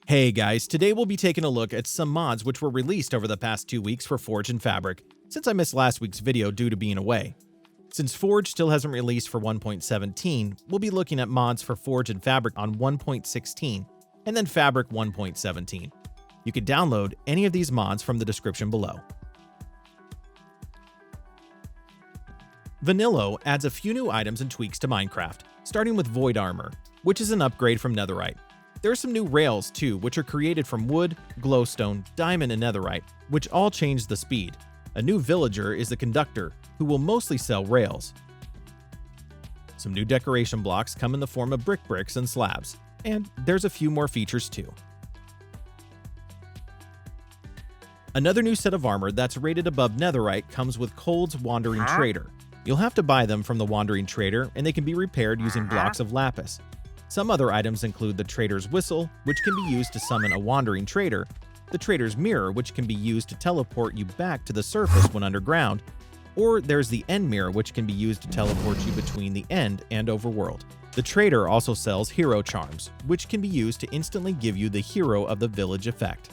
Hey guys, today we'll be taking a look at some mods which were released over the past 2 weeks for Forge and Fabric, since I missed last week's video due to being away. Since Forge still hasn't released for 1.17, we'll be looking at mods for Forge and Fabric on 1.16, and then Fabric 1.17. You can download any of these mods from the description below. Vanillo adds a few new items and tweaks to Minecraft, starting with Void Armor, which is an upgrade from Netherite. There are some new rails too, which are created from wood, glowstone, diamond, and netherite, which all change the speed. A new villager is the conductor, who will mostly sell rails. Some new decoration blocks come in the form of bricks and slabs, and there's a few more features too. Another new set of armor that's rated above netherite comes with Cold's Wandering Trader. You'll have to buy them from the Wandering Trader, and they can be repaired using blocks of lapis. Some other items include the Trader's Whistle, which can be used to summon a Wandering Trader, the Trader's Mirror, which can be used to teleport you back to the surface when underground, or there's the End Mirror, which can be used to teleport you between the End and Overworld. The Trader also sells Hero Charms, which can be used to instantly give you the Hero of the Village effect.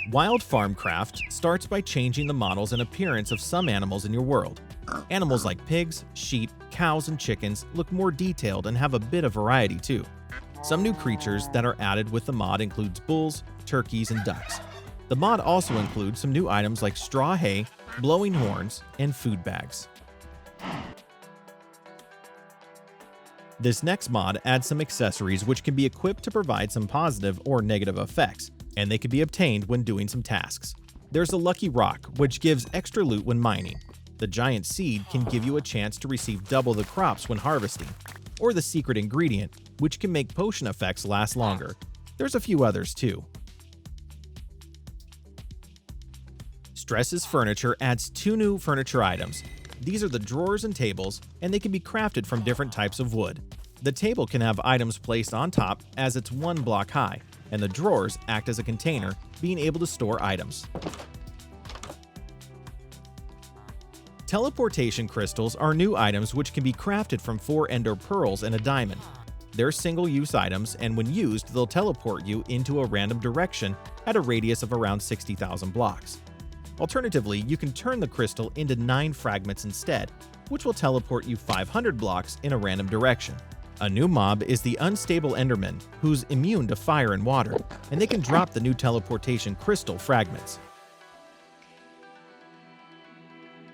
WildFarmCraft starts by changing the models and appearance of some animals in your world. Animals like pigs, sheep, cows, and chickens look more detailed and have a bit of variety too. Some new creatures that are added with the mod includes bulls, turkeys, and ducks. The mod also includes some new items like straw hay, blowing horns, and food bags. This next mod adds some accessories which can be equipped to provide some positive or negative effects, and they can be obtained when doing some tasks. There's a lucky rock, which gives extra loot when mining. The giant seed can give you a chance to receive double the crops when harvesting, or the secret ingredient, which can make potion effects last longer. There's a few others too. Stress's Furniture adds 2 new furniture items. These are the drawers and tables, and they can be crafted from different types of wood. The table can have items placed on top as it's 1 block high, and the drawers act as a container, being able to store items. Teleportation Crystals are new items which can be crafted from 4 ender pearls and a diamond. They're single-use items, and when used, they'll teleport you into a random direction at a radius of around 60,000 blocks. Alternatively, you can turn the crystal into 9 fragments instead, which will teleport you 500 blocks in a random direction. A new mob is the Unstable Enderman, who's immune to fire and water, and they can drop the new Teleportation Crystal fragments.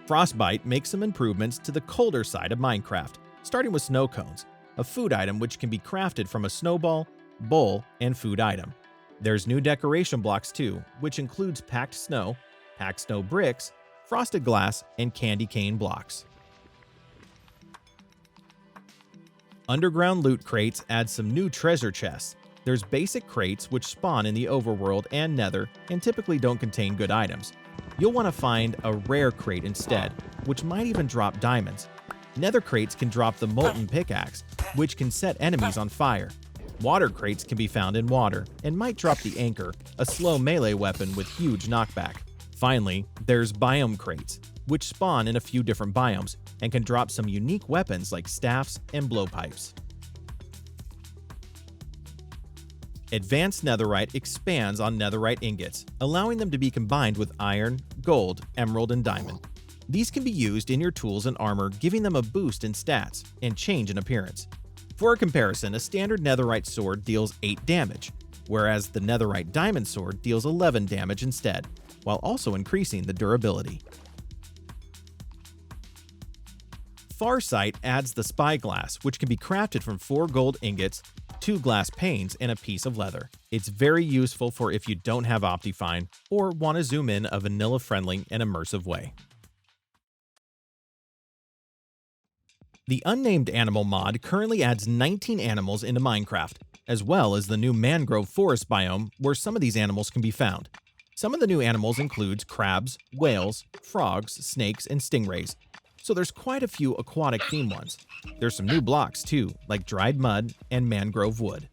Frostbite makes some improvements to the colder side of Minecraft, starting with snow cones, a food item which can be crafted from a snowball, bowl, and food item. There's new decoration blocks too, which includes packed snow bricks, frosted glass, and candy cane blocks. Underground loot crates add some new treasure chests. There's basic crates which spawn in the overworld and nether and typically don't contain good items. You'll want to find a rare crate instead, which might even drop diamonds. Nether crates can drop the molten pickaxe, which can set enemies on fire. Water crates can be found in water and might drop the anchor, a slow melee weapon with huge knockback. Finally, there's biome crates, which spawn in a few different biomes and can drop some unique weapons like staffs and blowpipes. Advanced Netherite expands on netherite ingots, allowing them to be combined with iron, gold, emerald, and diamond. These can be used in your tools and armor, giving them a boost in stats and change in appearance. For a comparison, a standard netherite sword deals 8 damage, whereas the netherite diamond sword deals 11 damage instead, while also increasing the durability. Farsight adds the Spyglass, which can be crafted from 4 gold ingots, 2 glass panes, and a piece of leather. It's very useful for if you don't have Optifine or want to zoom in a vanilla-friendly and immersive way. The Unnamed Animal Mod currently adds 19 animals into Minecraft, as well as the new mangrove forest biome where some of these animals can be found. Some of the new animals include crabs, whales, frogs, snakes, and stingrays. So there's quite a few aquatic theme ones. There's some new blocks too, like dried mud and mangrove wood.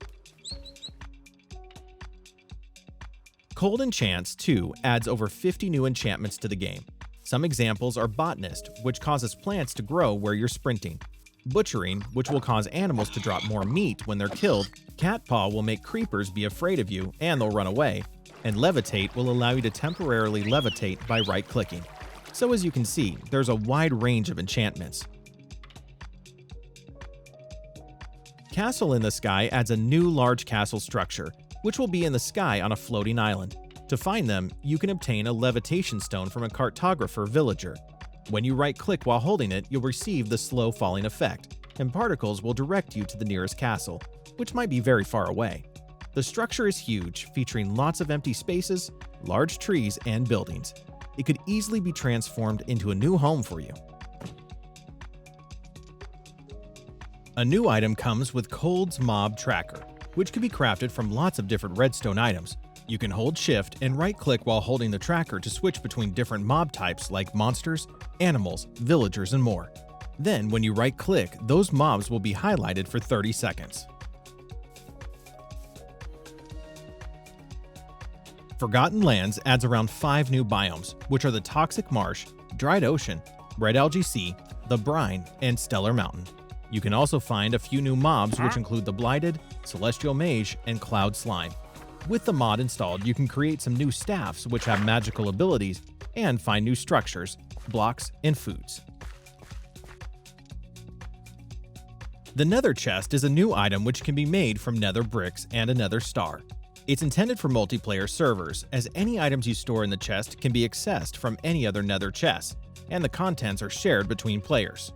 Cold Enchants 2 adds over 50 new enchantments to the game. Some examples are Botanist, which causes plants to grow where you're sprinting, Butchering, which will cause animals to drop more meat when they're killed, Cat Paw will make creepers be afraid of you and they'll run away, and Levitate will allow you to temporarily levitate by right-clicking. So as you can see, there's a wide range of enchantments. Castle in the Sky adds a new large castle structure, which will be in the sky on a floating island. To find them, you can obtain a levitation stone from a cartographer villager. When you right-click while holding it, you'll receive the slow falling effect, and particles will direct you to the nearest castle, which might be very far away. The structure is huge, featuring lots of empty spaces, large trees, and buildings. It could easily be transformed into a new home for you. A new item comes with Cold's Mob Tracker, which can be crafted from lots of different redstone items. You can hold shift and right-click while holding the tracker to switch between different mob types like monsters, animals, villagers, and more. Then, when you right-click, those mobs will be highlighted for 30 seconds. Forgotten Lands adds around 5 new biomes, which are the Toxic Marsh, Dried Ocean, Red Algae Sea, the Brine, and Stellar Mountain. You can also find a few new mobs which include the Blighted, Celestial Mage, and Cloud Slime. With the mod installed, you can create some new staffs which have magical abilities and find new structures, blocks, and foods. The Nether Chest is a new item which can be made from nether bricks and a nether star. It's intended for multiplayer servers, as any items you store in the chest can be accessed from any other nether chest, and the contents are shared between players.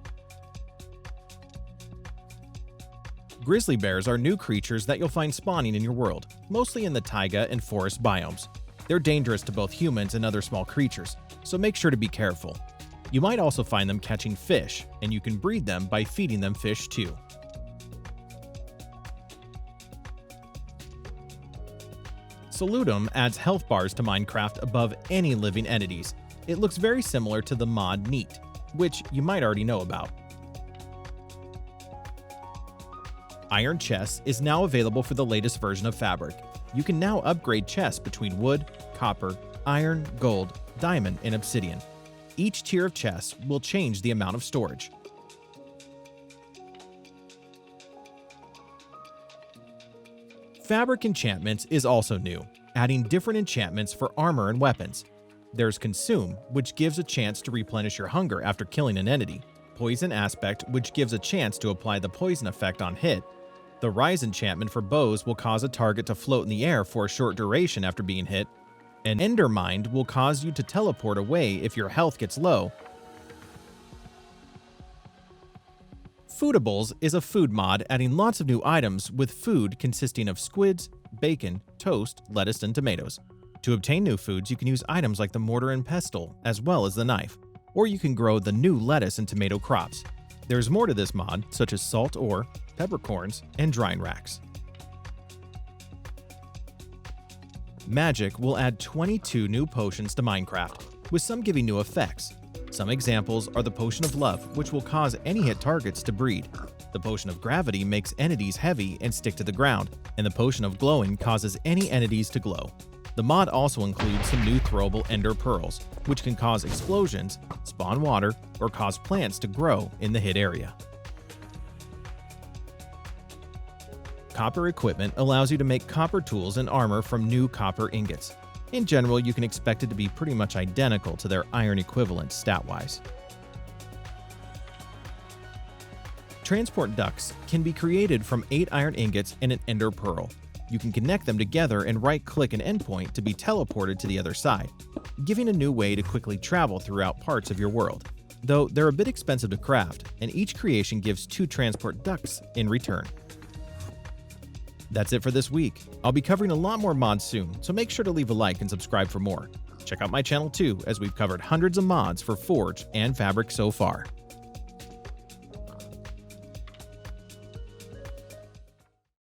Grizzly Bears are new creatures that you'll find spawning in your world, mostly in the taiga and forest biomes. They're dangerous to both humans and other small creatures, so make sure to be careful. You might also find them catching fish, and you can breed them by feeding them fish too. Salutem adds health bars to Minecraft above any living entities. It looks very similar to the mod Neat, which you might already know about. Iron Chests is now available for the latest version of Fabric. You can now upgrade chests between wood, copper, iron, gold, diamond, and obsidian. Each tier of chests will change the amount of storage. Fabric Enchantments is also new, adding different enchantments for armor and weapons. There's Consume, which gives a chance to replenish your hunger after killing an entity. Poison Aspect, which gives a chance to apply the poison effect on hit. The Rise enchantment for bows will cause a target to float in the air for a short duration after being hit. And Endermind will cause you to teleport away if your health gets low. Foodables is a food mod adding lots of new items with food consisting of squids, bacon, toast, lettuce, and tomatoes. To obtain new foods, you can use items like the mortar and pestle, as well as the knife, or you can grow the new lettuce and tomato crops. There's more to this mod, such as salt ore, peppercorns, and drying racks. Magick will add 22 new potions to Minecraft, with some giving new effects. Some examples are the Potion of Love, which will cause any hit targets to breed. The Potion of Gravity makes entities heavy and stick to the ground, and the Potion of Glowing causes any entities to glow. The mod also includes some new throwable Ender Pearls, which can cause explosions, spawn water, or cause plants to grow in the hit area. Copper equipment allows you to make copper tools and armor from new copper ingots. In general, you can expect it to be pretty much identical to their iron equivalent stat-wise. Transport ducts can be created from 8 iron ingots and an ender pearl. You can connect them together and right-click an endpoint to be teleported to the other side, giving a new way to quickly travel throughout parts of your world. Though they're a bit expensive to craft, and each creation gives 2 transport ducts in return. That's it for this week. I'll be covering a lot more mods soon, so make sure to leave a like and subscribe for more. Check out my channel too, as we've covered hundreds of mods for Forge and Fabric so far.